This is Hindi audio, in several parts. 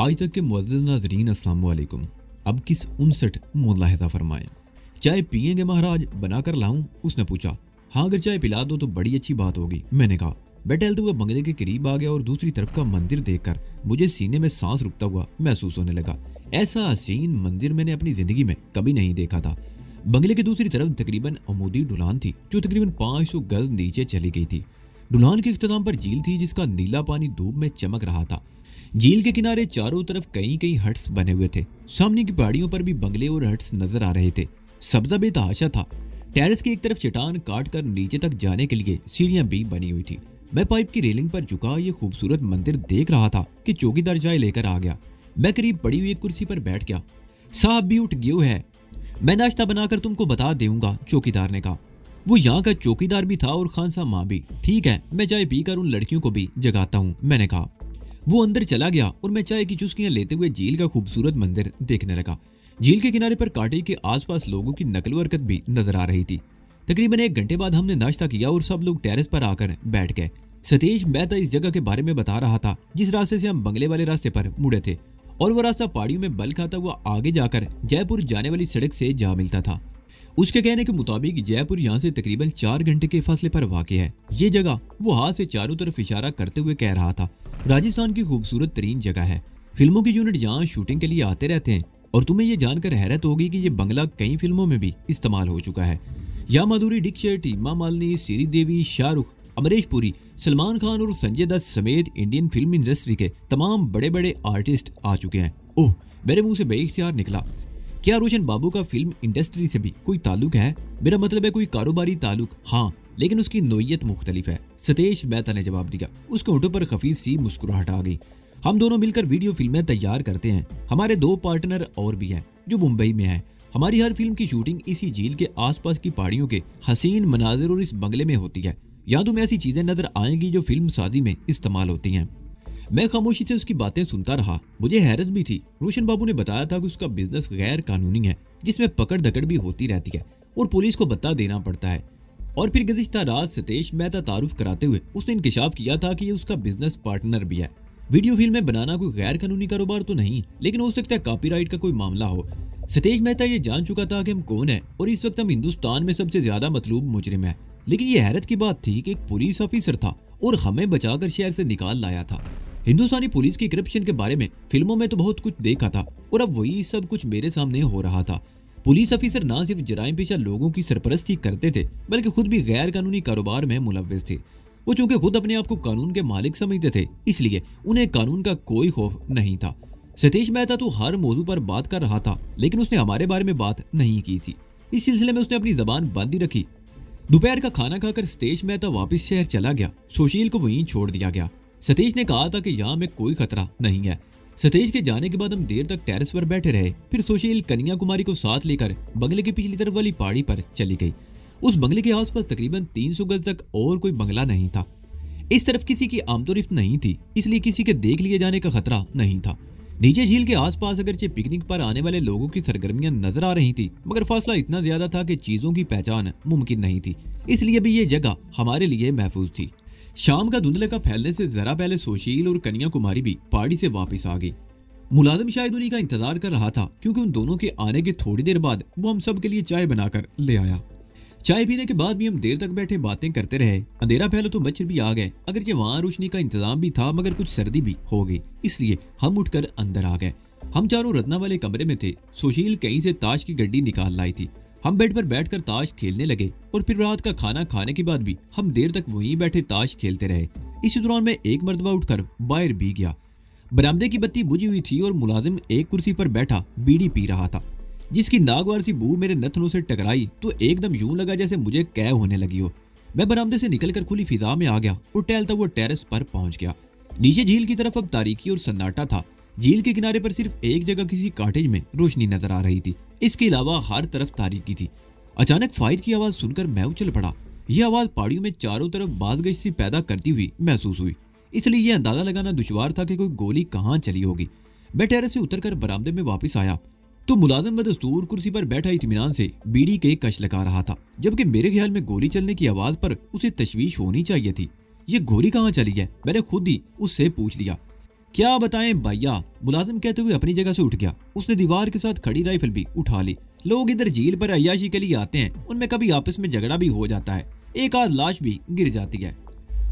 आज तक के मुअज़्ज़िज़ नाज़रीन अस्सलाम वालेकुम। अब किस 59 मुलाहिज़ा फरमाएं। चाय पिएंगे महाराज, बनाकर लाऊं? उसने पूछा। हाँ, अगर चाय पिला दो तो बड़ी अच्छी बात होगी, मैंने कहा। मैं टहलते हुए बंगले के करीब आ गया और दूसरी तरफ का मंदिर देखकर मुझे सीने में सांस रुकता हुआ महसूस होने लगा। ऐसा हसीन मंदिर मैंने अपनी जिंदगी में कभी नहीं देखा था। बंगले की दूसरी तरफ तकरीबन अमूदी ढुलान थी जो तकरीबन 500 गज नीचे चली गई थी। ढुलान के इख्तिताम पर झील थी जिसका नीला पानी धूप में चमक रहा था। झील के किनारे चारों तरफ कई कई हट्स बने हुए थे। सामने की पहाड़ियों पर भी बंगले और हट्स नजर आ रहे थे। सब्जा बेतहाशा था। टेरेस की एक तरफ चट्टान काट कर नीचे तक जाने के लिए सीढ़ियां भी बनी हुई थी। मैं पाइप की रेलिंग पर झुका ये खूबसूरत मंदिर देख रहा था कि चौकीदार चाय लेकर आ गया। मैं करीब पड़ी हुई एक कुर्सी पर बैठ गया। साहब भी उठ गयो है, मैं नाश्ता बनाकर तुमको बता दूंगा, चौकीदार ने कहा। वो यहाँ का चौकीदार भी था और खान साहब माँ भी। ठीक है, मैं चाय पीकर उन लड़कियों को भी जगाता हूँ, मैंने कहा। वो अंदर चला गया और मैं चाय की चुस्कियां लेते हुए झील का खूबसूरत मंदिर देखने लगा। झील के किनारे पर कांटे के आसपास लोगों की नकल हरकत भी नजर आ रही थी। तकरीबन 1 घंटे बाद हमने नाश्ता किया और सब लोग टेरेस पर आकर बैठ गए। सतीश मेहता इस जगह के बारे में बता रहा था जिस रास्ते से हम बंगले वाले रास्ते पर मुड़े थे, और वो रास्ता पहाड़ियों में बल खाता हुआ आगे जाकर जयपुर जाने वाली सड़क से जा मिलता था। उसके कहने के मुताबिक जयपुर यहाँ से तकरीबन 4 घंटे के फासले पर वाक़ है। ये जगह वो हाथ से चारों तरफ इशारा करते हुए कह रहा था, राजस्थान की खूबसूरत तरीन जगह है। फिल्मों की यूनिट यहाँ शूटिंग के लिए आते रहते हैं और तुम्हें ये जानकर हैरत होगी कि ये बंगला कई फिल्मों में भी इस्तेमाल हो चुका है। यहाँ माधुरी दीक्षित, हेमा मालिनी, श्री देवी, शाहरुख, अमरीश पुरी, सलमान खान और संजय दत्त समेत इंडियन फिल्म इंडस्ट्री के तमाम बड़े बड़े आर्टिस्ट आ चुके हैं। ओह, मेरे मुंह से बेइख्तियार निकला, क्या रोशन बाबू का फिल्म इंडस्ट्री से भी कोई ताल्लुक है? मेरा मतलब है कोई कारोबारी ताल्लुक। हाँ, लेकिन उसकी नोयत मुख्तलिफ है, सतीश मेहता ने जवाब दिया। उसके होठों पर खफीफ सी मुस्कुराहट आ गई। हम दोनों मिलकर वीडियो फिल्में तैयार करते हैं। हमारे 2 पार्टनर और भी हैं जो मुंबई में हैं। हमारी हर फिल्म की शूटिंग इसी झील के आसपास की पहाड़ियों के हसीन मनाजिर और इस बंगले में होती है। यहाँ तुम्हें ऐसी चीजें नजर आएंगी जो फिल्म शादी में इस्तेमाल होती हैं। मैं खामोशी से उसकी बातें सुनता रहा। मुझे हैरत भी थी। रोशन बाबू ने बताया था कि उसका बिजनेस गैर कानूनी है जिसमें पकड़ धकड़ भी होती रहती है और पुलिस को बता देना पड़ता है। और फिर गुज़िश्ता रात सतीश मेहता तारुफ कराते हुए उसने इंकशाफ किया था कि ये उसका बिजनेस पार्टनर भी है। वीडियो फिल्में बनाना कोई गैर कानूनी कारोबार तो नहीं, लेकिन हो सकता है कॉपीराइट का कोई मामला हो। सतीश मेहता ये जान चुका था कि हम कौन है और इस वक्त हम हिंदुस्तान में सबसे ज्यादा मतलूब मुजरिम है। लेकिन ये हैरत की बात थी कि एक पुलिस ऑफिसर था और हमें बचाकर शहर से निकाल लाया था। हिंदुस्तानी पुलिस की करप्शन के बारे में फिल्मों में तो बहुत कुछ देखा था और अब वही सब कुछ मेरे सामने हो रहा था। पुलिस ऑफिसर ना सिर्फ जराइम पेशा लोगों की सरपरस्ती करते थे बल्कि खुद भी गैर कानूनी कारोबार में मुलव्वस थे। वो चूंकि खुद अपने आप को कानून के मालिक समझते थे इसलिए उन्हें कानून का कोई खौफ नहीं था। सतीश मेहता तो हर मौजू पर बात कर रहा था लेकिन उसने हमारे बारे में बात नहीं की थी। इस सिलसिले में उसने अपनी जबान बंद ही रखी। दोपहर का खाना खाकर सतीश मेहता वापस शहर चला गया। सुशील को वहीं छोड़ दिया गया। सतीश ने कहा था कि यहाँ में कोई खतरा नहीं है। सतीश के जाने के बाद हम देर तक टेरेस पर बैठे रहे। फिर सुशील कन्या कुमारी को साथ लेकर बंगले की पिछली तरफ वाली पहाड़ी पर चली गई। उस बंगले के आसपास तकरीबन 300 गज तक और कोई बंगला नहीं था। इस तरफ किसी की आमतोरिफ्त नहीं थी, इसलिए किसी के देख लिए जाने का खतरा नहीं था। नीचे झील के आसपास अगरचे पिकनिक पर आने वाले लोगों की सरगर्मियां नजर आ रही थी, मगर फासला इतना ज्यादा था कि चीजों की पहचान मुमकिन नहीं थी, इसलिए भी ये जगह हमारे लिए महफूज थी। शाम का धुंधलेका फैलने से जरा पहले सुशील और कन्या कुमारी भी पहाड़ी से वापस आ गई। मुलाजिम शायद उन्हीं का इंतजार कर रहा था क्योंकि उन दोनों के आने के थोड़ी देर बाद वो हम सब के लिए चाय बनाकर ले आया। चाय पीने के बाद भी हम देर तक बैठे बातें करते रहे। अंधेरा फैला तो मच्छर भी आ गए, अगरचे वहां रोशनी का इंतजाम भी था मगर कुछ सर्दी भी हो गई, इसलिए हम उठकर अंदर आ गए। हम चारों रत्ना वाले कमरे में थे। सुशील कहीं से ताश की गड्डी निकाल लाई थी। हम बेड पर बैठकर ताश खेलने लगे और फिर रात का खाना खाने के बाद भी हम देर तक वहीं बैठे ताश खेलते रहे। इसी दौरान मैं एक मर्तबा उठकर बाहर भी गया। बरामदे की बत्ती बुझी हुई थी और मुलाजिम एक कुर्सी पर बैठा बीड़ी पी रहा था, जिसकी नागवार सी बू मेरे नथनों से टकराई तो एकदम यूं लगा जैसे मुझे कैद होने लगी हो। मैं बरामदे से निकलकर खुली फिजा में आ गया और टहलता हुआ टेरेस पर पहुंच गया। नीचे झील की तरफ अब तारीकी और सन्नाटा था। झील के किनारे पर सिर्फ एक जगह किसी कॉटेज में रोशनी नजर आ रही थी, इसके अलावा हर तरफ तारीकी थी। अचानक फायर की आवाज सुनकर मैं उछल पड़ा। यह आवाज पहाड़ियों में चारों तरफ बाज़गश सी पैदा करती हुई महसूस हुई, इसलिए यह अंदाजा लगाना दुश्वार था कि कोई गोली कहाँ चली होगी। मैं टेरेस से उतरकर बरामदे में वापस आया तो मुलाजिम बदस्तूर कुर्सी पर बैठा इत्मीनान से बीड़ी के कश लगा रहा था, जबकि मेरे ख्याल में गोली चलने की आवाज पर उसे तशवीश होनी चाहिए थी। ये गोली कहाँ चली है, मैंने खुद ही उससे पूछ लिया। क्या बताएं भैया, मुलाजिम कहते हुए अपनी जगह से उठ गया। उसने दीवार के साथ खड़ी राइफल भी उठा ली। लोग इधर झील पर अय्याशी के लिए आते हैं, उनमें कभी आपस में झगड़ा भी हो जाता है, एक आध लाश भी गिर जाती है।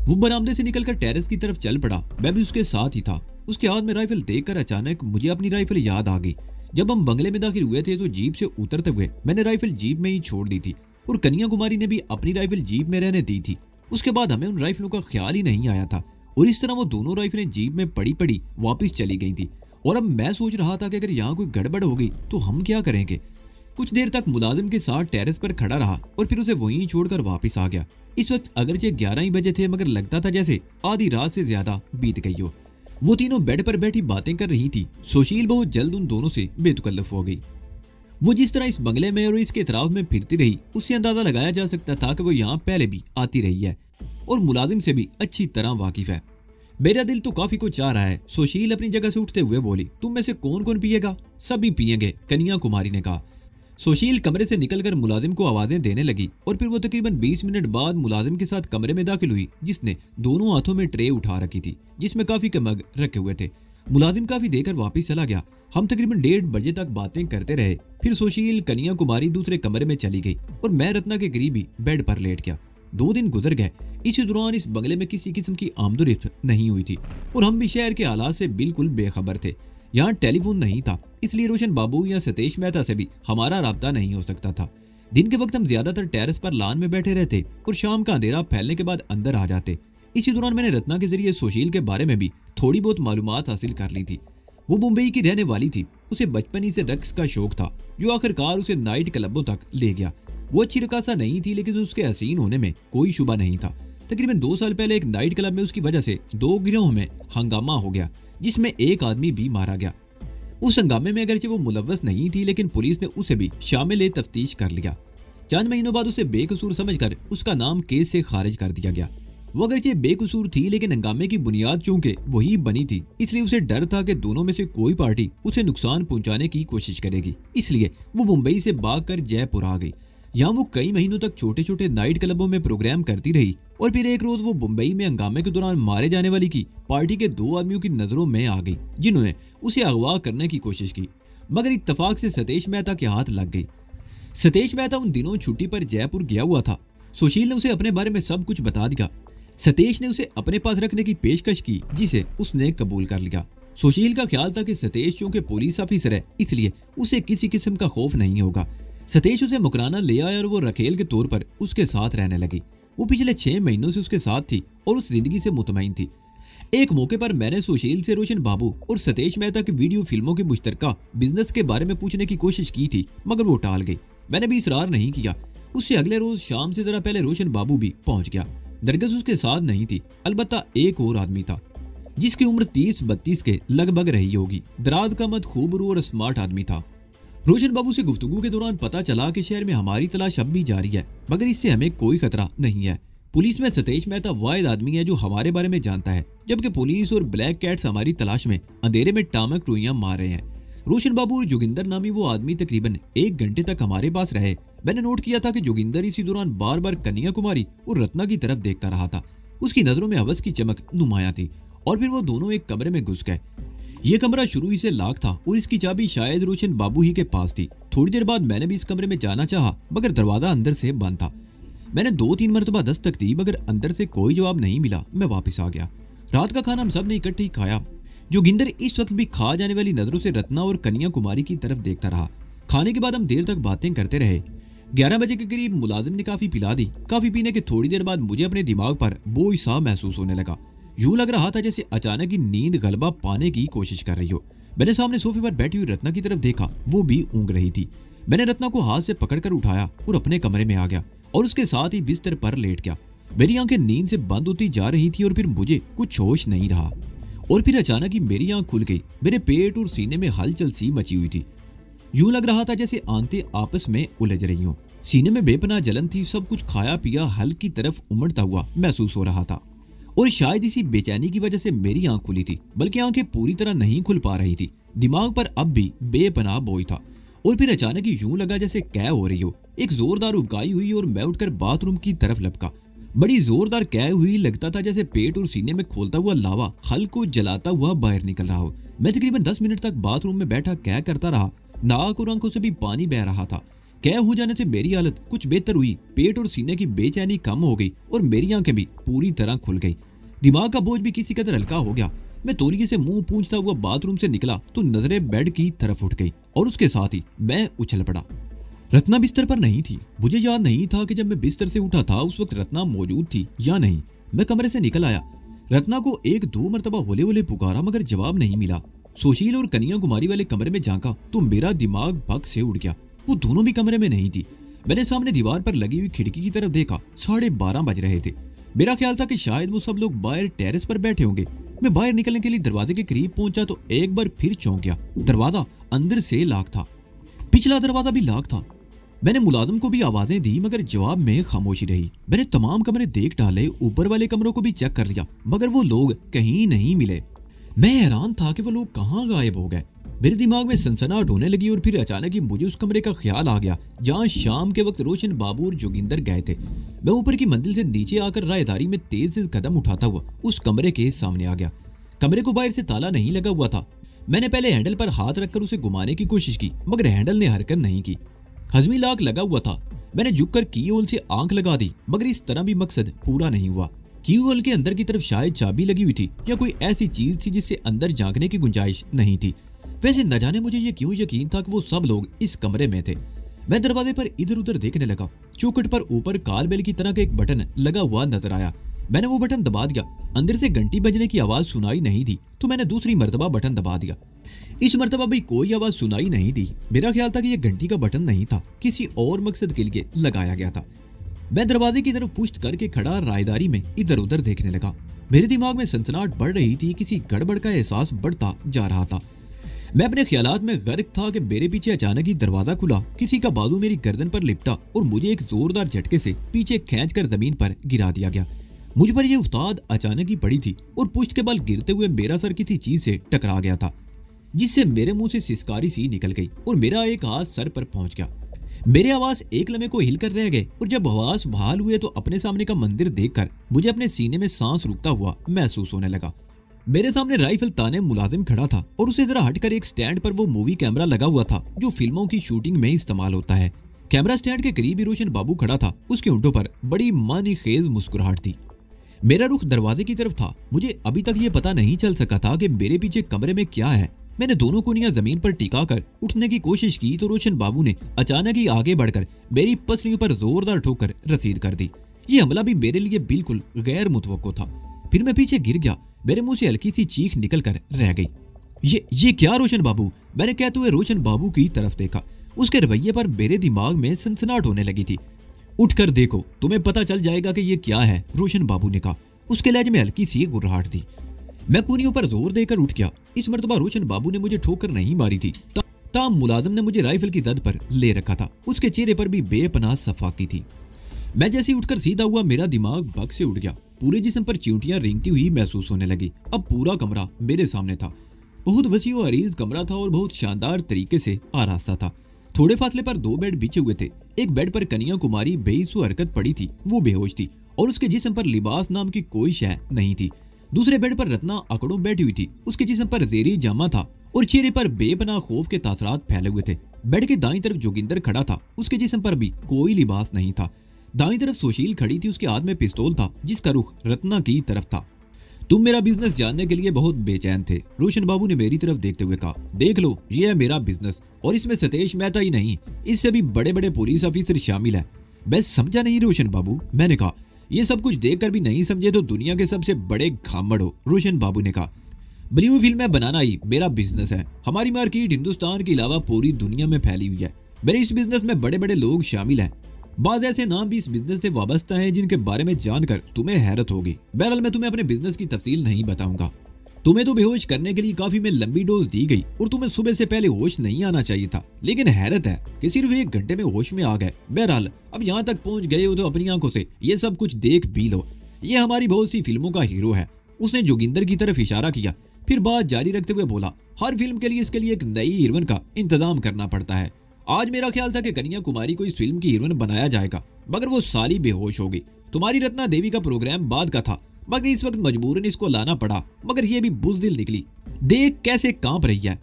वो बरामदे से निकलकर टेरेस की तरफ चल पड़ा। मैं भी उसके साथ ही था। उसके हाथ में राइफल देखकर अचानक मुझे अपनी राइफल याद आ गई। जब हम बंगले में दाखिल हुए थे तो जीप से उतरते हुए मैंने राइफल जीप में ही छोड़ दी थी और कन्या कुमारी ने भी अपनी राइफल जीप में रहने दी थी। उसके बाद हमें उन राइफलों का ख्याल ही नहीं आया था और इस तरह वो दोनों राइफलें जीप में पड़ी पड़ी वापस चली गई थी। और अब मैं सोच रहा था कि अगर यहाँ कोई गड़बड़ हो गई तो हम क्या करेंगे। कुछ देर तक मुलाजिम के साथ टेरेस पर खड़ा रहा और फिर उसे वहीं छोड़कर वापस आ गया। इस वक्त अगरचे 11 ही बजे थे, मगर लगता था जैसे आधी रात से ज्यादा बीत गई हो। वो तीनों बेड पर बैठी बातें कर रही थी। सुशील बहुत जल्द उन दोनों से बेतकल्लफ हो गई। वो जिस तरह इस बंगले में और इसके इतराफ में फिरती रही, उससे अंदाजा लगाया जा सकता था कि वो यहाँ पहले भी आती रही है और मुलाजिम से भी अच्छी तरह वाकिफ है। मेरा दिल तो काफी कुछ चाह रहा है। सुशील अपनी जगह से उठते हुए बोली, तुम में से कौन कौन पिएगा? सभी पिएंगे, कन्या कुमारी ने कहा। सुशील कमरे से निकलकर मुलाजिम को आवाजें देने लगी और फिर वो तकरीबन 20 मिनट बाद मुलाजिम के साथ कमरे में दाखिल हुई, जिसने दोनों हाथों में ट्रे उठा रखी थी जिसमें काफी के मग रखे हुए थे। मुलाजिम काफी देकर वापस चला गया। हम तकरीबन 1:30 बजे तक बातें करते रहे। फिर सुशील, कन्या कुमारी दूसरे कमरे में चली गई और मैं रत्ना के करीब ही बेड पर लेट गया। 2 दिन गुजर गए। इसी दौरान इस बंगले में किसी किस्म की आमदोरफ्त नहीं हुई थी और हम भी शहर के हालात से बिल्कुल बेखबर थे। यहाँ टेलीफोन नहीं था, इसलिए रोशन बाबू या सतेश मेहता से भी हमारा राब्ता नहीं हो सकता था। दिन के वक्त हम ज्यादातर टेरेस पर लान में बैठे रहते और शाम का अंधेरा फैलने के बाद अंदर आ जाते। इसी दौरान मैंने रत्ना के जरिए सुशील के बारे में भी थोड़ी बहुत मालूमात हासिल कर ली थी। वो मुंबई की रहने वाली थी। उसे बचपन ही से रक्स का शौक था, जो आखिरकार उसे नाइट क्लबों तक ले गया। वो अच्छी रकासा नहीं थी, लेकिन उसके हसीन होने में कोई शुबा नहीं था। तकरीबन 2 साल पहले एक नाइट क्लब में उसकी वजह से 2 गिरोह में हंगामा हो गया, जिसमें एक आदमी भी मारा गया। उस हंगामे में अगरचे वो मुलव्वस नहीं थी, लेकिन पुलिस ने उसे भी शामिल तफ्तीश कर लिया। चंद महीनों बाद उसे बेकसूर समझकर उसका नाम केस से खारिज कर दिया गया। वो अगरचे बेकसूर थी, लेकिन हंगामे की बुनियाद चूंकि वही बनी थी, इसलिए उसे डर था कि दोनों में से कोई पार्टी उसे नुकसान पहुंचाने की कोशिश करेगी। इसलिए वो मुंबई से भागकर जयपुर आ गई। यहाँ वो कई महीनों तक छोटे छोटे नाइट क्लबों में प्रोग्राम करती रही और फिर एक रोज वो मुंबई में हंगामे के दौरान मारे जाने वाली की पार्टी के 2 आदमियों की नजरों में आ गई, जिन्होंने उसे अगवा करने की कोशिश की, मगर इत्तेफाक से सतेश मेहता के हाथ लग गई। सतेश मेहता उन दिनों छुट्टी पर जयपुर गया हुआ था। सुशील ने उसे अपने बारे में सब कुछ बता दिया। सतेश ने उसे अपने पास रखने की पेशकश की, जिसे उसने कबूल कर लिया। सुशील का ख्याल था कि सतेश चूंकि पुलिस ऑफिसर है, इसलिए उसे किसी किस्म का खौफ नहीं होगा। सतेश उसे मुकराना ले आया और वो रखेल के तौर पर उसके साथ रहने लगी। वो पिछले 6 महीनों से उसके साथ थी और उस जिंदगी से मुतमईन थी। एक मौके पर मैंने सुशील से रोशन बाबू और सतेश मेहता की वीडियो फिल्मों के मुश्तरका बिजनेस के बारे में पूछने की कोशिश की थी, मगर वो टाल गई। मैंने भी इसरार नहीं किया। उससे अगले रोज शाम से जरा पहले रोशन बाबू भी पहुंच गया। दरगज उसके साथ नहीं थी, अलबत्ता एक और आदमी था जिसकी उम्र 30-32 के लगभग रही होगी। दराज का मत खूबरू और स्मार्ट आदमी था। रोशन बाबू से गुफ्तगू के दौरान पता चला कि शहर में हमारी तलाश अब भी जारी है, मगर इससे हमें कोई खतरा नहीं है। पुलिस में सतेश मेहता वाहिद आदमी है जो हमारे बारे में जानता है, जबकि पुलिस और ब्लैक कैट्स हमारी तलाश में अंधेरे में टामक टोइयां मार रहे हैं। रोशन बाबू और जोगिंदर नामी वो आदमी तकरीबन 1 घंटे तक हमारे पास रहे। मैंने नोट किया था कि जोगिंदर इसी दौरान बार बार कन्या कुमारी और रत्ना की तरफ देखता रहा था। उसकी नजरों में हवस की चमक नुमाया थी और फिर वो दोनों एक कमरे में घुस गए। ये कमरा शुरू ही से लॉक था और इसकी चाबी शायद रोशन बाबू ही के पास थी। थोड़ी देर बाद मैंने भी इस कमरे में जाना चाहा, मगर दरवाजा अंदर से बंद था। मैंने 2-3 मरतबा दस्तक दी, मगर अंदर से कोई जवाब नहीं मिला। मैं वापस आ गया। रात का खाना हम सब ने इकट्ठे ही खाया। जोगिंदर इस वक्त भी खा जाने वाली नजरों से रत्ना और कन्या कुमारी की तरफ देखता रहा। खाने के बाद हम देर तक बातें करते रहे। 11 बजे के करीब मुलाजिम ने काफी पिला दी। काफी पीने के थोड़ी देर बाद मुझे अपने दिमाग पर बोझ सा महसूस होने लगा। यूं लग रहा था जैसे अचानक ही नींद गलबा पाने की कोशिश कर रही हो। मैंने सामने सोफे पर बैठी हुई रत्ना की तरफ देखा, वो भी ऊँग रही थी। मैंने रत्ना को हाथ से पकड़कर उठाया और अपने कमरे में आ गया और उसके साथ ही बिस्तर पर लेट गया। मेरी आंखें नींद से बंद होती जा रही थी और फिर मुझे कुछ होश नहीं रहा। और फिर अचानक ही मेरी आंख खुल गई। मेरे पेट और सीने में हलचल सी मची हुई थी। यूं लग रहा था जैसे आंतें आपस में उलझ रही हों। सीने में बेपनाह जलन थी। सब कुछ खाया पिया हल की तरफ उमड़ता हुआ महसूस हो रहा था और शायद इसी बेचैनी की वजह से मेरी आंख खुली थी, बल्कि आंखें पूरी तरह नहीं खुल पा रही थी। दिमाग पर अब भी बेपनाह बोझ था और फिर अचानक ही यूं लगा जैसे कै हो रही हो। एक जोरदार उबकाई हुई और मैं उठकर बाथरूम की तरफ लपका, बड़ी जोरदार कै हुई, लगता था जैसे पेट और सीने में खोलता हुआ लावा खल को जलाता हुआ बाहर निकल रहा हो। मैं तकरीबन 10 मिनट तक बाथरूम में बैठा कै करता रहा। नाक और आंखों से भी पानी बह रहा था। कै हो जाने से मेरी हालत कुछ बेहतर हुई। पेट और सीने की बेचैनी कम हो गई और मेरी आंखें भी पूरी तरह खुल गई। दिमाग का बोझ भी किसी कदर हल्का हो गया। मैं तौलिए से मुंह पूंछता हुआ बाथरूम से निकला तो नजरें बेड की तरफ उठ गई और उसके साथ ही मैं उछल पड़ा। रत्ना बिस्तर पर नहीं थी। मुझे याद नहीं था कि जब मैं बिस्तर से उठा था उस वक्त रत्ना मौजूद थी या नहीं। मैं कमरे से निकल आया। रत्ना को 1-2 मरतबा होले होले पुकारा मगर जवाब नहीं मिला। सुशील और कन्या कुमारी वाले कमरे में झांका तो मेरा दिमाग भग से उड़ गया। वो दोनों भी कमरे में नहीं थी। मैंने सामने दीवार पर लगी हुई खिड़की की तरफ देखा। 12:30 बज रहे थे। मेरा ख्याल था कि शायद वो सब लोग बाहर टेरेस पर बैठे होंगे। मैं बाहर निकलने के लिए दरवाजे के करीब पहुंचा तो एक बार फिर चौंक गया। दरवाजा अंदर से लॉक था, पिछला दरवाजा भी लॉक था। मैंने मुलाजिम को भी आवाजें दी मगर जवाब में खामोशी रही। मैंने तमाम कमरे देख डाले, ऊपर वाले कमरों को भी चेक कर लिया मगर वो लोग कहीं नहीं मिले। मैं हैरान था कि वो लोग कहाँ गायब हो गए। मेरे दिमाग में सनसनाहट होने लगी और फिर अचानक ही मुझे उस कमरे का ख्याल आ गया जहाँ शाम के वक्त रोशन बाबू और जोगिंदर गए थे। मैं ऊपर की मंजिल से नीचे आकर राहदारी में तेज से कदम उठाता हुआ उस कमरे के सामने आ गया। कमरे को बाहर से ताला नहीं लगा हुआ था। मैंने पहले हैंडल पर हाथ रखकर उसे घुमाने की कोशिश की मगर हैंडल ने हरकत नहीं की। हजमी लॉक लगा हुआ था। मैंने झुककर की होल से आंख लगा दी मगर इस तरह भी मकसद पूरा नहीं हुआ। की होल के अंदर की तरफ शायद चाबी लगी हुई थी या कोई ऐसी चीज थी जिससे अंदर झांकने की गुंजाइश नहीं थी। वैसे न जाने मुझे ये क्यों यकीन था कि वो सब लोग इस कमरे में थे। मैं दरवाजे पर इधर उधर देखने लगा। चौखट पर ऊपर कॉल बेल की तरह का एक बटन लगा हुआ नजर आया। मैंने वो बटन दबा दिया। अंदर से घंटी बजने की आवाज सुनाई नहीं दी तो मैंने दूसरी मर्तबा बटन दबा दिया। इस मर्तबा भी कोई आवाज सुनाई नहीं दी। मेरा ख्याल था कि यह घंटी का बटन नहीं था, किसी और मकसद के लिए लगाया गया था। मैं दरवाजे की तरफ पुश्त करके खड़ा रायदारी में इधर उधर देखने लगा। मेरे दिमाग में सनसनाहट बढ़ रही थी। किसी गड़बड़ का एहसास बढ़ता जा रहा था। मैं अपने ख्यालात में गर्क था कि मेरे पीछे अचानक ही दरवाजा खुला। किसी का बाजू मेरी गर्दन पर लिपटा और मुझे एक जोरदार झटके से पीछे खींचकर जमीन पर गिरा दिया गया। मुझ पर यह उस्ताद अचानक ही पड़ी थी और पुश्त के बल गिरते हुए मेरा सर किसी चीज से टकरा गया था जिससे मेरे मुंह से सिसकारी सी निकल गई और मेरा एक हाथ सर पर पहुंच गया। मेरे आवाज एक लम्हे को हिलकर रह गए और जब आवाज बहाल हुए तो अपने सामने का मंदिर देखकर मुझे अपने सीने में सांस रुकता हुआ महसूस होने लगा। मेरे सामने राइफल ताने मुलाजिम खड़ा था और उसे जरा हटकर एक स्टैंड पर वो मूवी कैमरा लगा हुआ था जो फिल्मों की शूटिंग में इस्तेमाल होता है। कैमरा स्टैंड के करीब ही रोशन बाबू खड़ा था। उसके होंठों पर बड़ी मानी खेज मुस्कुराहट थी। मेरा रुख दरवाजे की तरफ था। मुझे अभी तक ये पता नहीं चल सका था कि मेरे पीछे कमरे में क्या है। मैंने दोनों कोनियां जमीन पर टिका कर उठने की कोशिश की तो रोशन बाबू ने अचानक ही आगे बढ़कर मेरी पसलियों पर जोरदार ठोकर रसीद कर दी। ये हमला भी मेरे लिए बिल्कुल गैर मुतवक्को था। फिर मैं पीछे गिर गया। मेरे मुंह से हल्की सी चीख निकल कर रह गई। ये क्या रोशन बाबू? मैंने कहते हुए रोशन बाबू की तरफ देखा। उसके रवैये पर मेरे दिमाग में सनसनाहट होने लगी थी। उठकर देखो, तुम्हें पता चल जाएगा कि ये क्या है, रोशन बाबू ने कहा। उसके लहजे में हल्की सी गुर्राहट थी। मैं कोनियों पर जोर देकर उठ गया। इस मर्तबा रोशन बाबू ने मुझे ठोकर नहीं मारी थी। ताम मुलाजिम ने मुझे राइफल की जद पर ले रखा था। उसके चेहरे पर भी बेपनाह सफाकी थी। मैं जैसे उठकर सीधा हुआ मेरा दिमाग भग से उड़ गया। पूरे जिस्म पर चींटियां रेंगती हुई महसूस होने लगी। अब पूरा कमरा मेरे सामने था। बहुत वसी और अरीज कमरा था और बहुत शानदार तरीके से आरास्ता था। थोड़े फासले पर 2 बेड बिछे हुए थे। एक बेड पर कन्या कुमारी बेइसु हरकत पड़ी थी। वो बेहोश थी और उसके जिस्म पर लिबास नाम की कोई शय नहीं थी। दूसरे बेड पर रत्ना अकड़ों बैठी हुई थी। उसके जिस्म पर जेरी जामा था और चेहरे पर बेपनाह खौफ के तासरात फैले हुए थे। बेड के दाईं तरफ जोगिंदर खड़ा था। उसके जिस्म पर भी कोई लिबास नहीं था। दाईं तरफ सुशील खड़ी थी। उसके हाथ में पिस्तौल था जिसका रुख रत्ना की तरफ था। तुम मेरा बिजनेस जानने के लिए बहुत बेचैन थे, रोशन बाबू ने मेरी तरफ देखते हुए कहा। देख लो, ये है मेरा बिजनेस और इसमें सतेश मेहता ही नहीं, इससे भी बड़े बड़े पुलिस ऑफिसर शामिल है। मैं समझा नहीं रोशन बाबू, मैंने कहा। ये सब कुछ देखकर भी नहीं समझे तो दुनिया के सबसे बड़े घामड़ हो, रोशन बाबू ने कहा। बनी हुई फिल्में बनाना ही मेरा बिजनेस है। हमारी मार्केट हिंदुस्तान के अलावा पूरी दुनिया में फैली हुई है। मेरे इस बिजनेस में बड़े बड़े लोग शामिल हैं। बाद ऐसे नाम भी इस बिजनेस से वाबस्ता हैं जिनके बारे में जानकर तुम्हें हैरत होगी। बहरहाल मैं तुम्हें अपने बिजनेस की तफसील नहीं बताऊंगा। तुम्हें तो बेहोश करने के लिए काफी में लंबी डोज दी गई और तुम्हें सुबह से पहले होश नहीं आना चाहिए था, लेकिन हैरत है कि सिर्फ 1 घंटे में होश में आ गए। बहरहाल अब यहाँ तक पहुंच गए हो तो अपनी आंखों से ये सब कुछ देख भी लो। ये हमारी बहुत सी फिल्मों का हीरो है। उसने जोगिंदर की तरफ इशारा किया, फिर बात जारी रखते हुए बोला, हर फिल्म के लिए इसके लिए एक नई हीरोइन का इंतजाम करना पड़ता है। आज मेरा ख्याल था कि कन्या कुमारी को इस फिल्म की हीरोइन बनाया जाएगा, मगर वो सारी बेहोश हो गई। तुम्हारी रत्ना देवी का प्रोग्राम बाद का था, मगर इस वक्त मजबूरन इसको लाना पड़ा, मगर ये भी बुज़दिल निकली। देख कैसे कांप रही है।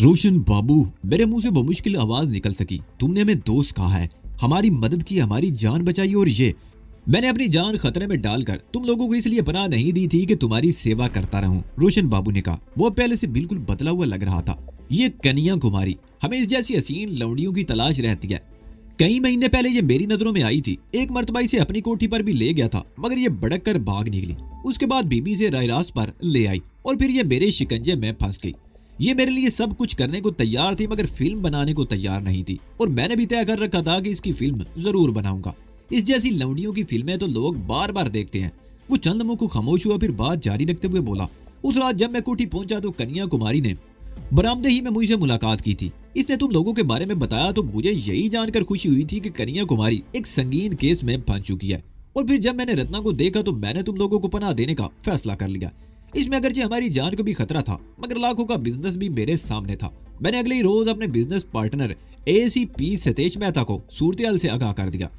रोशन बाबू, मेरे मुंह से बमुश्किल आवाज निकल सकी। तुमने हमें दोस्त कहा है, हमारी मदद की, हमारी जान बचाई, और ये मैंने अपनी जान खतरे में डालकर तुम लोगों को इसलिए पनाह नहीं दी थी कि तुम्हारी सेवा करता रहूं। रोशन बाबू ने कहा। वो पहले से बिल्कुल बदला हुआ लग रहा था। ये कन्या कुमारी, हमें इस जैसी हसीन लौंडियों की तलाश रहती है। कई महीने पहले ये मेरी नजरों में आई थी। एक मर्तबा इसे अपनी कोठी पर भी ले गया था, मगर ये भड़क कर भाग निकली। उसके बाद बीबी से राय रास्त पर ले आई और फिर ये मेरे शिकंजे में फंस गई। ये मेरे लिए सब कुछ करने को तैयार थी, मगर फिल्म बनाने को तैयार नहीं थी। और मैंने भी तय कर रखा था कि इसकी फिल्म जरूर बनाऊंगा। इस जैसी लौंडियों की फिल्में तो लोग बार बार देखते हैं। वो चंद मुंह को खामोश हुआ, फिर बात जारी रखते हुए बोला। उस रात जब मैं कोठी पहुंचा तो कन्या कुमारी ने बरामदे ही में मुझसे मुलाकात की थी। इसने तुम लोगों के बारे में बताया तो मुझे यही जानकर खुशी हुई थी कि कन्या कुमारी एक संगीन केस में फंस चुकी है। और फिर जब मैंने रत्ना को देखा तो मैंने तुम लोगों को पनाह देने का फैसला कर लिया। इसमें अगरचे हमारी जान को भी खतरा था, मगर लाखों का बिजनेस भी मेरे सामने था। मैंने अगले ही रोज अपने business partner ACP Satesh Mehta को सूरत से आगाह कर दिया।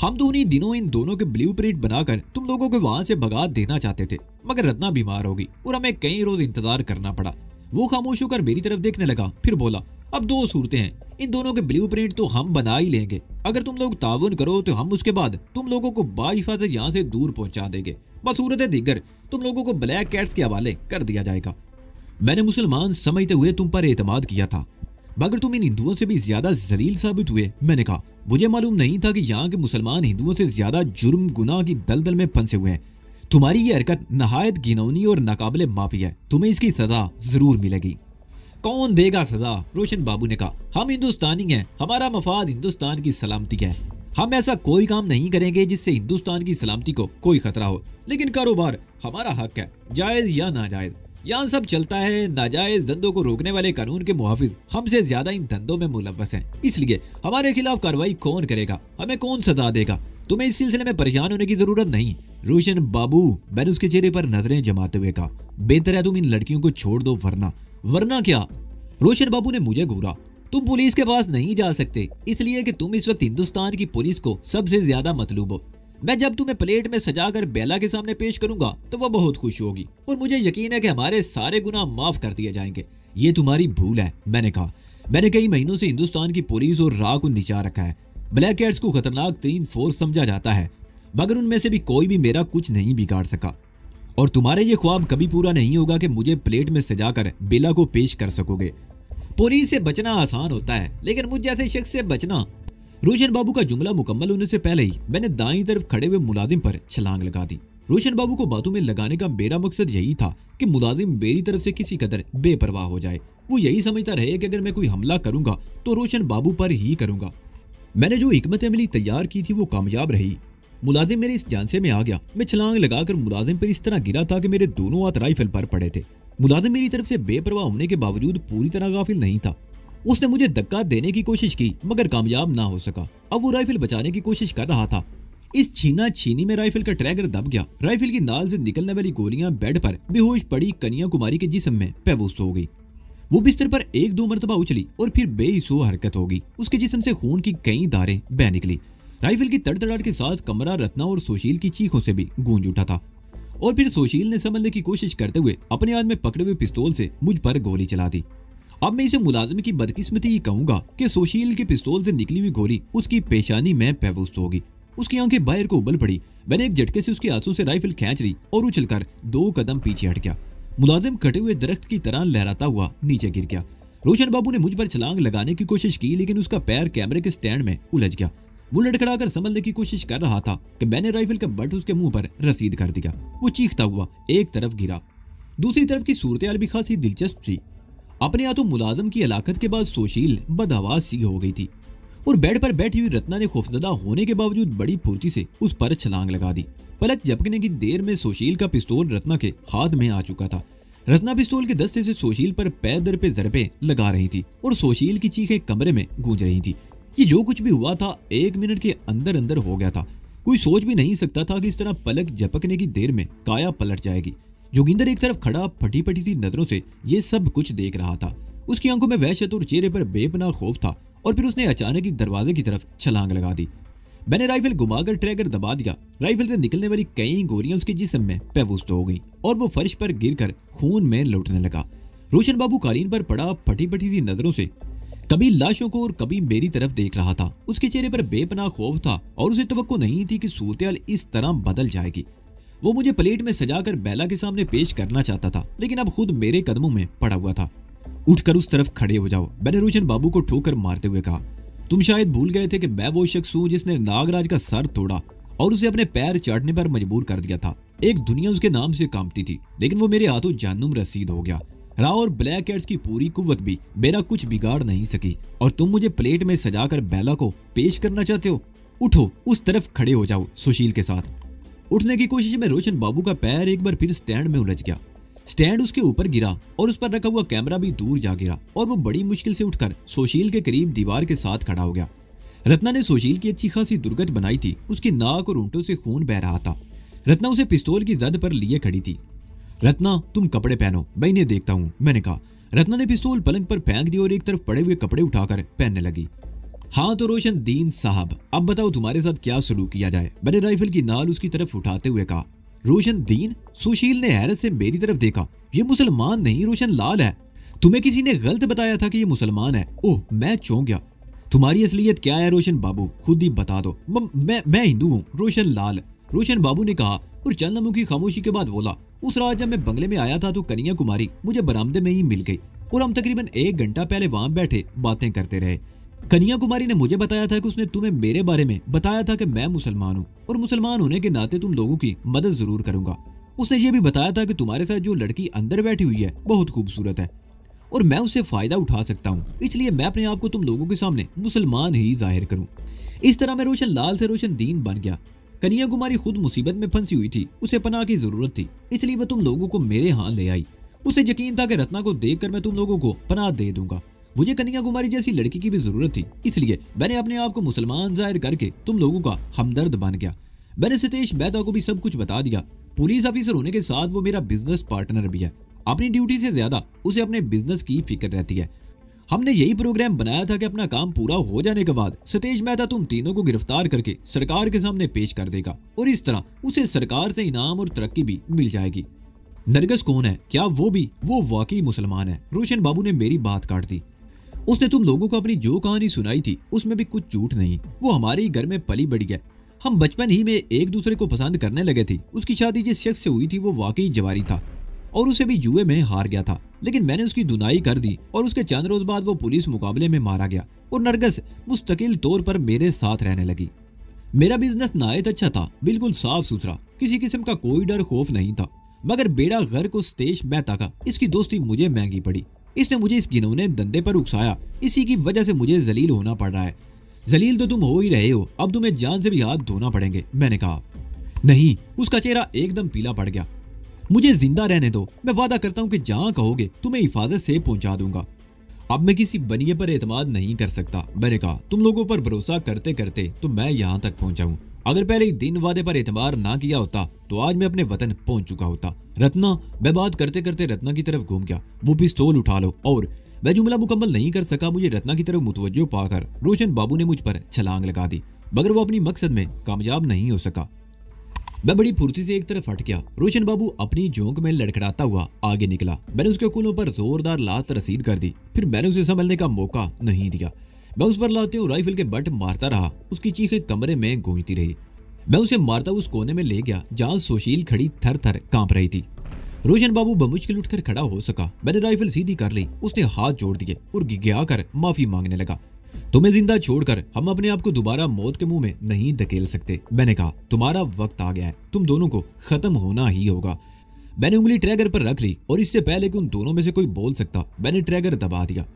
हम तो उन्हीं दिनों इन दोनों के ब्लूप्रिंट बनाकर तुम लोगों को वहां से भगा देना चाहते थे, मगर रत्ना बीमार हो गई और हमें कई रोज इंतजार करना पड़ा। वो खामोश होकर मेरी तरफ देखने लगा, फिर बोला। अब दो सूरतें हैं, इन दोनों के ब्लूप्रिंट तो हम बना ही लेंगे। अगर तुम लोग ताउन करो तो हम उसके बाद तुम लोगों को बाहिफाजत यहाँ से दूर पहुंचा देंगे। बस सूरत दिगर तुम लोगों को ब्लैक कैट्स के हवाले कर दिया जाएगा। मैंने मुसलमान समझते हुए तुम पर एतमाद किया था, मगर तुम इन हिंदुओं से भी ज्यादा जलील साबित हुए। मैंने कहा, मुझे मालूम नहीं था कि यहाँ के मुसलमान हिंदुओं से ज्यादा जुर्म गुनाह की दलदल में फंसे हुए हैं। तुम्हारी ये हरकत नहायत घिनौनी और नाकाबिले माफी है। तुम्हें इसकी सजा जरूर मिलेगी। कौन देगा सजा? रोशन बाबू ने कहा। हम हिंदुस्तानी हैं, हमारा मफाद हिंदुस्तान की सलामती है। हम ऐसा कोई काम नहीं करेंगे जिससे हिंदुस्तान की सलामती को कोई खतरा हो, लेकिन कारोबार हमारा हक है, जायज या नाजायज। यहाँ सब चलता है। नाजायज धंधों को रोकने वाले कानून के मुहाफिज हमसे ज्यादा इन धंधों में मुलव्वस हैं। इसलिए हमारे खिलाफ कार्रवाई कौन करेगा, हमें कौन सजा देगा? तुम्हें इस सिलसिले में परेशान होने की जरूरत नहीं। रोशन बाबू, मैंने उसके चेहरे पर नजरें जमाते हुए कहा, बेहतर है तुम इन लड़कियों को छोड़ दो, वरना क्या? रोशन बाबू ने मुझे घूरा। तुम पुलिस के पास नहीं जा सकते, इसलिए कि तुम इस वक्त हिंदुस्तान की पुलिस को सबसे ज्यादा मतलूब हो। मैं जब तुम्हें प्लेट में सजाकर बेला के सामने पेश करूंगा तो वह बहुत खुश होगी और मुझे यकीन है कि हमारे सारे गुनाह माफ कर दिए जाएंगे। ये तुम्हारी भूल है। मैंने कहा, मैंने कई महीनों से हिंदुस्तान की पुलिस और राह को निचा रखा है। ब्लैक कैट्स को खतरनाक तरीन फोर्स समझा जाता है, मगर उनमें से भी कोई भी मेरा कुछ नहीं बिगाड़ सका। और तुम्हारे ये ख्वाब कभी पूरा नहीं होगा कि मुझे प्लेट में सजाकर बेला को पेश कर सकोगे। पुलिस से बचना आसान होता है, लेकिन मुझ जैसे शख्स से बचना। रोशन बाबू का जुमला मुकम्मल होने से पहले ही मैंने दाईं तरफ खड़े हुए मुलाजिम पर छलांग लगा दी। रोशन बाबू को बातों में लगाने का मेरा मकसद यही था कि मुलाजिम मेरी तरफ से किसी कदर बेपरवाह हो जाए। वो यही समझता रहे कि अगर मैं कोई हमला करूंगा तो रोशन बाबू पर ही करूंगा। मैंने जो हिकमत अमली तैयार की थी वो कामयाब रही। मुलाजिम मेरे इस जानसे में आ गया। मैं छलांग लगाकर मुलाजिम पर इस तरह गिरा था कि मेरे दोनों हाथ राइफल पर पड़े थे। मुलाजिम मेरी तरफ से बेपरवाह होने के बावजूद पूरी तरह गाफिल नहीं था। उसने मुझे धक्का देने की कोशिश की, मगर कामयाब ना हो सका। अब वो राइफल बचाने की कोशिश कर रहा था। इस छीना छीनी में राइफल का ट्रैगर दब गया। राइफल की नाल से निकलने वाली गोलियां बेड पर बेहोश पड़ी कन्या कुमारी के जिस्म में पेवस्त हो गई। वो बिस्तर पर एक दो मरतबा उछली और फिर बेहिस्सो हरकत हो गई। उसके जिस्म से खून की कई धारें बह निकली। राइफल की तड़तड़ाहट के साथ कमरा रत्ना और सुशील की चीखों से भी गूंज उठा था। और फिर सुशील ने संभलने की कोशिश करते हुए अपने हाथ में पकड़े हुए पिस्तौल से मुझ पर गोली चला दी। अब मैं इसे मुलाजिम की बदकिस्मती ही कहूंगा कि सुशील के पिस्तौल से निकली हुई गोली उसकी पेशानी में पेवस्त होगी। उसकी आंखें बाहर को उबल पड़ी। मैंने एक झटके से उसके हाथों से राइफल खींच ली और उछलकर 2 कदम पीछे हट गया। मुलाजिम कटे हुए दरख्त की तरह लहराता हुआ नीचे गिर गया। रोशन बाबू ने मुझ पर छलांग लगाने की कोशिश की, लेकिन उसका पैर कैमरे के स्टैंड में उलझ गया। वो लड़खड़ाकर संभलने की कोशिश कर रहा था कि मैंने राइफल का बट उसके मुंह पर रसीद कर दिया। वो चीखता हुआ एक तरफ गिरा। दूसरी तरफ की सूरत भी खासी दिलचस्प थी। अपने हाथों मुलाजिम की हलाकत के बाद सुशील बदहवास सी हो गई थी और बेड पर बैठी हुई रत्ना ने खौफजदा होने के बावजूद बड़ी फुर्ती से उस पर छलांग लगा दी। पलक झपकने की देर में सुशील का पिस्तौल रत्ना के हाथ में आ चुका था। रत्ना पिस्तौल के दस्ते से सुशील पर पैर दर पे जरबे लगा रही थी और सुशील की चीखें कमरे में गूंज रही थी। ये जो कुछ भी हुआ था 1 मिनट के अंदर अंदर हो गया था। कोई सोच भी नहीं सकता था कि इस तरह पलक झपकने की देर में काया पलट जाएगी। जोगिंदर एक तरफ खड़ा फटी फटी सी नजरों से ये सब कुछ देख रहा था। उसकी आंखों में वहशत और चेहरे पर बेपनाह खौफ था। और फिर उसने अचानक ही दरवाजे की तरफ छलांग लगा दी। मैंने राइफल घुमाकर ट्रैगर दबा दिया। राइफल से निकलने वाली कई गोलियां उसके जिस्म में बेहोश हो गई और वो फर्श पर गिरकर खून में लौटने लगा। रोशन बाबू कालीन पर पड़ा फटी फटी सी नजरों से कभी लाशों को और कभी मेरी तरफ देख रहा था। उसके चेहरे पर बेपनाह खौफ था और उसे तवक्को नहीं थी कि सूरत इस तरह बदल जाएगी। वो मुझे प्लेट में सजाकर बेला के सामने पेश करना चाहता था, लेकिन अब खुद मेरे कदमों में पड़ा हुआ था। उठकर उस तरफ खड़े हो जाओ, मैंने रोशन बाबू को ठोकर मारते हुए कहा। तुम शायद भूल गए थे कि मैं वो शख्स हूँ जिसने नागराज का सर तोड़ा और उसे अपने पैर चाटने पर मजबूर कर दिया था। एक दुनिया उसके नाम से कांपती थी, लेकिन वो मेरे हाथों जानूम रसीद हो गया। राव और ब्लैक कैट्स की पूरी कुव्वत भी मेरा कुछ बिगाड़ नहीं सकी और तुम मुझे प्लेट में सजाकर बेला को पेश करना चाहते हो। उठो, उस तरफ खड़े हो जाओ। सुशील के साथ उठने की कोशिश में रोशन बाबू का पैर एक बार फिर स्टैंड में उलझ गया। स्टैंड उसके ऊपर गिरा और उस पर रखा हुआ कैमरा भी दूर जा गिरा और वो बड़ी मुश्किल से उठकर सुशील के करीब दीवार के साथ खड़ा हो गया। रत्ना ने सुशील की अच्छी खासी दुर्गत बनाई थी। उसकी नाक और ऊंटों से खून बह रहा था। रत्ना उसे पिस्तौल की जद पर लिए खड़ी थी। रत्ना, तुम कपड़े पहनो, मैं इन्हें देखता हूँ, मैंने कहा। रत्ना ने पिस्तौल पलंग पर फेंक दी और एक तरफ पड़े हुए कपड़े उठाकर पहनने लगी। हाँ तो रोशन दीन साहब, अब बताओ तुम्हारे साथ क्या सलूक किया जाए, मैंने राइफल की नाल उसकी तरफ उठाते हुए कहा। रोशन दीन? सुशील ने हैरत से मेरी तरफ देखा। ये मुसलमान नहीं, रोशन लाल है। तुम्हें किसी ने गलत बताया था कि ये मुसलमान है। ओह, मैं चौंक गया। तुम्हारी असलियत क्या है रोशन बाबू, खुद ही बता दो। मैं हिंदू हूँ, रोशन लाल, रोशन बाबू ने कहा और चंद लम्हों की खामोशी के बाद बोला। उस रात जब मैं बंगले में आया था तो कन्या कुमारी मुझे बरामदे में ही मिल गई और हम तकरीबन 1 घंटा पहले वहां बैठे बातें करते रहे। कन्या कुमारी ने मुझे बताया था कि उसने तुम्हें मेरे बारे में बताया था कि मैं मुसलमान हूँ और मुसलमान होने के नाते तुम लोगों की मदद जरूर करूंगा। उसने ये भी बताया था कि तुम्हारे साथ जो लड़की अंदर बैठी हुई है बहुत खूबसूरत है और मैं उससे फायदा उठा सकता हूँ, इसलिए मैं अपने आप को तुम लोगों के सामने मुसलमान ही जाहिर करूँ। इस तरह मैं रोशन लाल से रोशन दीन बन गया। कन्या कुमारी खुद मुसीबत में फंसी हुई थी, उसे पनाह की जरूरत थी, इसलिए वह तुम लोगों को मेरे यहाँ ले आई। उसे यकीन था कि रत्ना को देखकर मैं तुम लोगों को पनाह दे दूंगा। मुझे कन्या कुमारी जैसी लड़की की भी जरूरत थी, इसलिए मैंने अपने आप को मुसलमान जाहिर करके तुम लोगों का हमदर्द बन गया। मैंने सतेश मेहता को भी सब कुछ बता दिया। पुलिस ऑफिसर होने के साथ वो मेरा बिजनेस पार्टनर भी है। अपनी ड्यूटी से ज्यादा उसे अपने बिजनेस की फिक्र रहती है। हमने यही प्रोग्राम बनाया था कि अपना काम पूरा हो जाने के बाद सतेज मेहता तुम तीनों को गिरफ्तार करके सरकार के सामने पेश कर देगा और इस तरह उसे सरकार से इनाम और तरक्की भी मिल जाएगी। नरगिस कौन है? क्या वो वाकई मुसलमान है? रोशन बाबू ने मेरी बात काट दी। उसने तुम लोगों को अपनी जो कहानी सुनाई थी उसमें भी कुछ झूठ नहीं। वो हमारे ही घर में पली बढ़ी है। हम बचपन ही में एक दूसरे को पसंद करने लगे थे। उसकी शादी जिस शख्स से हुई थी वो वाकई जवारी था और उसे भी जुए में हार गया था, लेकिन मैंने उसकी धुनाई कर दी और उसके चंद रोज बाद वो पुलिस मुकाबले में मारा गया और नरगिस मुस्तकिल तौर पर मेरे साथ रहने लगी। मेरा बिजनेस नायत अच्छा था, बिल्कुल साफ सुथरा, किसी किस्म का कोई डर खौफ नहीं था। मगर बेड़ा घर को सतेश मेहता का, इसकी दोस्ती मुझे महंगी पड़ी। इसने मुझे इस घिनौने धंधे पर उकसाया। इसी की वजह से मुझे जलील होना पड़ रहा है। जलील तो तुम हो ही रहे हो, अब तुम्हें जान से भी हाथ धोना पड़ेंगे, मैंने कहा। नहीं, उसका चेहरा एकदम पीला पड़ गया। मुझे जिंदा रहने दो, मैं वादा करता हूँ कि जहाँ कहोगे तुम्हें हिफाजत से पहुंचा दूंगा। अब मैं किसी बनिए पर एतमाद नहीं कर सकता, मैंने कहा। तुम लोगों पर भरोसा करते करते तो मैं यहाँ तक पहुंचा हूँ। अगर पहले ही दिन वादे पर एतबार ना किया होता तो आज मैं अपने वतन पहुंच चुका होता। रत्ना, मैं बात करते करते रत्ना की तरफ घूम गया। वो पिस्तौल उठा लो। और मैं जुमला मुकम्मल नहीं कर सका। मुझे रत्ना की तरफ मुतवज्जो पाकर रोशन बाबू ने मुझ पर छलांग लगा दी, मगर वो अपनी मकसद में कामयाब नहीं हो सका। मैं बड़ी फुर्ती से एक तरफ हट गया। रोशन बाबू अपनी झोंक में लड़खड़ाता हुआ आगे निकला। मैंने उसके कुलों पर जोरदार लात रसीद कर दी। फिर मैंने उसे संभलने का मौका नहीं दिया। मैं उस पर लाते हुए राइफल के बट मारता रहा। उसकी चीखें कमरे में गूंजती रही। मैं उसे मारता उस कोने में ले गया जहां सुशील खड़ी थर थर कांप रही थी। रोशन बाबू बमुश्किल उठकर खड़ा हो सका। मैंने राइफल सीधी कर ली। उसने हाथ जोड़ दिए और गिगया कर माफी मांगने लगा। तुम्हें जिंदा छोड़कर हम अपने आप को दोबारा मौत के मुंह में नहीं धकेल सकते, मैंने कहा। तुम्हारा वक्त आ गया है, तुम दोनों को खत्म होना ही होगा। मैंने उंगली ट्रैगर पर रख ली और इससे पहले कि उन दोनों में से कोई बोल सकता, मैंने ट्रैगर दबा दिया।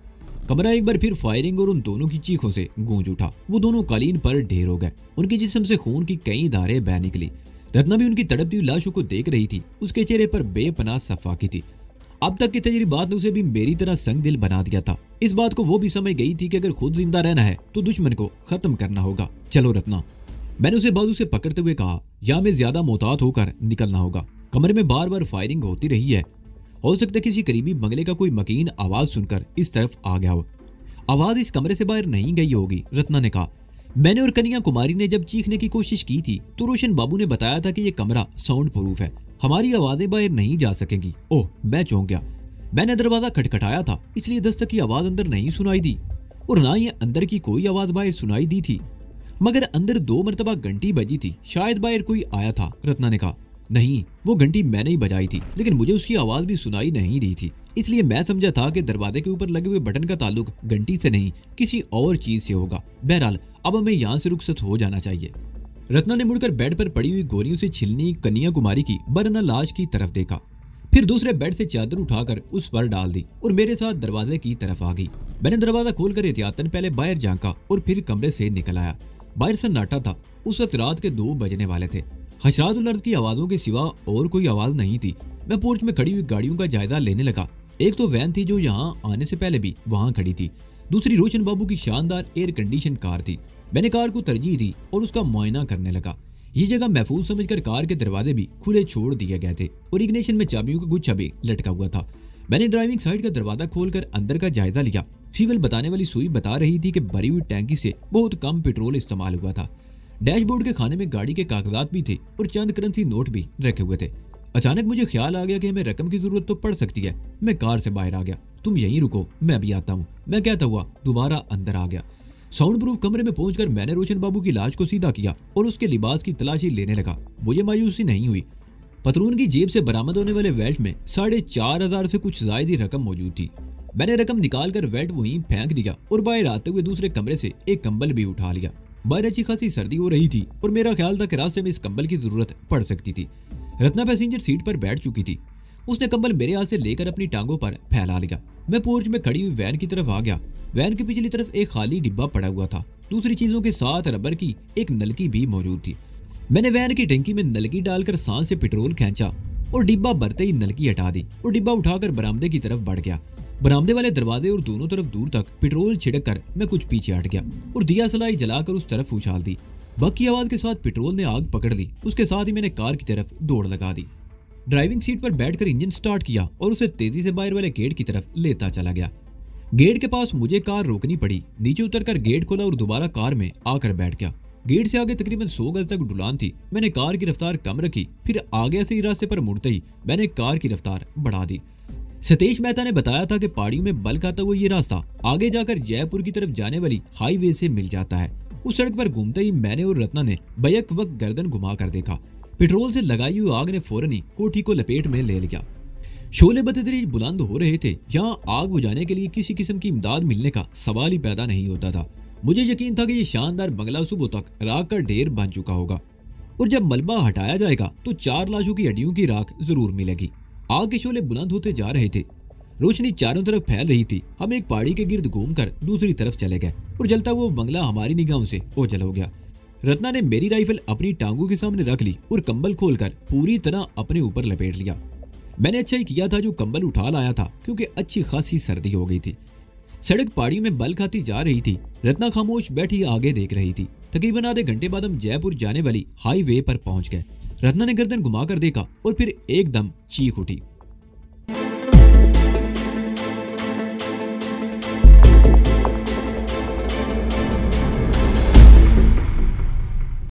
कमरा एक बार फिर फायरिंग और उन दोनों की चीखों से गूंज उठा। वो दोनों कालीन पर ढेर हो गए। उनके जिस्म से खून की कई धारें बह निकली। रत्ना भी उनकी तड़पती हुई लाशों को देख रही थी। उसके चेहरे पर बेपनाह सफाकी थी। अब तक की तजर्बात ने उसे भी मेरी तरह संग दिल बना दिया था। इस बात को वो भी समझ गई थी कि अगर खुद जिंदा रहना है तो दुश्मन को खत्म करना होगा। चलो रत्ना, मैंने उसे बाजू से पकड़ते हुए कहा। या में ज्यादा मोहतात होकर निकलना होगा। कमरे में बार बार फायरिंग होती रही है। हो सकता है किसी करीबी बंगले का कोई मकीन आवाज सुनकर इस तरफ आ गया हो। आवाज इस कमरे से बाहर नहीं गई होगी, रत्ना ने कहा। मैंने और कन्या कुमारी ने जब चीखने की कोशिश की थी तो रोशन बाबू ने बताया था कि ये कमरा साउंड प्रूफ है, हमारी आवाजें बाहर नहीं जा सकेंगी। ओह, मैं चौंक गया। मैंने दरवाजा खटखटाया था, इसलिए दस्तक की आवाज अंदर नहीं सुनाई दी और ना ही अंदर की कोई आवाज बाहर सुनाई दी थी, मगर अंदर 2 मरतबा घंटी बजी थी, शायद बाहर कोई आया था। रत्ना ने कहा, नहीं, वो घंटी मैंने ही बजाई थी, लेकिन मुझे उसकी आवाज भी सुनाई नहीं दी थी, इसलिए मैं समझा था कि दरवाजे के ऊपर लगे हुए बटन का ताल्लुक घंटी से नहीं किसी और चीज से होगा। बहरहाल अब हमें यहाँ से रुखसत हो जाना चाहिए। रत्ना ने मुड़कर बेड पर पड़ी हुई गोलियों से छिलनी कन्या कुमारी की बरना लाश की तरफ देखा, फिर दूसरे बेड से चादर उठाकर उस पर डाल दी और मेरे साथ दरवाजे की तरफ आ गई। मैंने दरवाजा खोलकर एहतियातन पहले बाहर झांका और फिर कमरे से निकल आया। बाहर सन्नाटा था, उस वक्त रात के 2 बजने वाले थे। हशरात उल अर्ज़ की आवाजों के सिवा और कोई आवाज नहीं थी। मैं पोर्च में खड़ी हुई गाड़ियों का जायजा लेने लगा। एक तो वैन थी जो यहाँ आने से पहले भी वहाँ खड़ी थी, दूसरी रोशन बाबू की शानदार एयर कंडीशन कार थी। मैंने कार को तरजीह दी और उसका मुआयना करने लगा। ये जगह महफूज समझकर कार के दरवाजे भी खुले छोड़ दिए गए थे और इग्निशन में चाबियों का गुच्छा भी लटका हुआ था। मैंने ड्राइविंग साइड का दरवाजा खोलकर अंदर का जायजा लिया। फ्यूल बताने वाली सुई बता रही थी कि भरी हुई टैंकी से बहुत कम पेट्रोल इस्तेमाल हुआ था। डैशबोर्ड के खाने में गाड़ी के कागजात भी थे और चंद करेंसी नोट भी रखे हुए थे। अचानक मुझे ख्याल आ गया कि हमें रकम की जरूरत तो पड़ सकती है। मैं कार से बाहर आ गया। तुम यहीं रुको, मैं अभी आता हूँ, मैं कहता हुआ दोबारा अंदर आ गया। साउंड प्रूफ कमरे में पहुंचकर मैंने रोशन बाबू की लाश को सीधा किया और उसके लिबास की तलाशी लेने लगा। मुझे मायूसी नहीं हुई। पतलून की जेब से बरामद होने वाले वेल्ट में 4,500 से कुछ ज्यादा रकम मौजूद थी। मैंने रकम निकालकर वेल्ट वहीं फेंक दिया और बाहर आते हुए दूसरे कमरे से एक कंबल भी उठा लिया। बाहर अच्छी खासी सर्दी हो रही थी और मेरा ख्याल था कि रास्ते में इस कंबल की जरूरत पड़ सकती थी। रत्ना पैसेंजर सीट पर बैठ चुकी थी। उसने कंबल मेरे हाथ से लेकर अपनी टांगों पर फैला लिया। मैं पोर्च में खड़ी हुई वैन की तरफ आ गया। वैन की पिछली तरफ एक खाली डिब्बा पड़ा हुआ था। दूसरी चीजों के साथ रबर की एक नलकी भी मौजूद थी। मैंने वैन की टंकी में नलकी डालकर सांस से पेट्रोल खींचा और डिब्बा भरते ही नलकी हटा दी और डिब्बा उठाकर बरामदे की तरफ बढ़ गया। बरामदे वाले दरवाजे और दोनों तरफ दूर तक पेट्रोल छिड़क कर मैं कुछ पीछे हट गया और दिया सलाई जलाकर उस तरफ उछाल दी। बक की आवाज के साथ पेट्रोल ने आग पकड़ ली। उसके साथ ही मैंने कार की तरफ दौड़ लगा दी। ड्राइविंग सीट पर बैठकर इंजन स्टार्ट किया और उसे तेजी से बाहर वाले गेट की तरफ लेता चला गया। गेट के पास मुझे कार रोकनी पड़ी। नीचे उतरकर गेट खोला और दोबारा कार में आकर बैठ गया। गेट से आगे तकरीबन 100 गज तक ढुलान थी। मैंने कार की रफ्तार कम रखी, फिर आगे से ही रास्ते पर मुड़ते ही मैंने कार की रफ्तार बढ़ा दी। सतीश मेहता ने बताया था कि पहाड़ियों में बल खाता हुआ ये रास्ता आगे जाकर जयपुर की तरफ जाने वाली हाईवे से मिल जाता है। उस सड़क पर घूमते ही मैंने और रत्ना ने बैक वक्त गर्दन घुमा कर देखा। पेट्रोल से लगाई हुई आग ने फौरन ही कोठी को लपेट में ले लिया। शोले बतदरीज बुलंद हो रहे थे। यहाँ आग बुझाने के लिए किसी किस्म की इमदाद मिलने का सवाल ही पैदा नहीं होता था। मुझे यकीन था कि ये शानदार बंगला सुबह तक राख का ढेर बन चुका होगा और जब मलबा हटाया जाएगा तो 4 लाशों की हड्डियों की राख जरूर मिलेगी। आग के शोले बुलंद होते जा रहे थे। रोशनी चारों तरफ फैल रही थी। हम एक पहाड़ी के गिर्द घूमकर दूसरी तरफ चले गए और जलता हुआ बंगला हमारी निगाहों से ओझल हो गया। रत्ना ने मेरी राइफल अपनी टांगों के सामने रख ली और कंबल खोलकर पूरी तरह अपने ऊपर लपेट लिया। मैंने अच्छा ही किया था जो कंबल उठा लाया था, क्योंकि अच्छी खासी सर्दी हो गई थी। सड़क पहाड़ी में बल खाती जा रही थी। रत्ना खामोश बैठी आगे देख रही थी। तकरीबन आधे घंटे बाद हम जयपुर जाने वाली हाईवे पर पहुंच गए। रत्ना ने गर्दन घुमाकर देखा और फिर एकदम चीख उठी।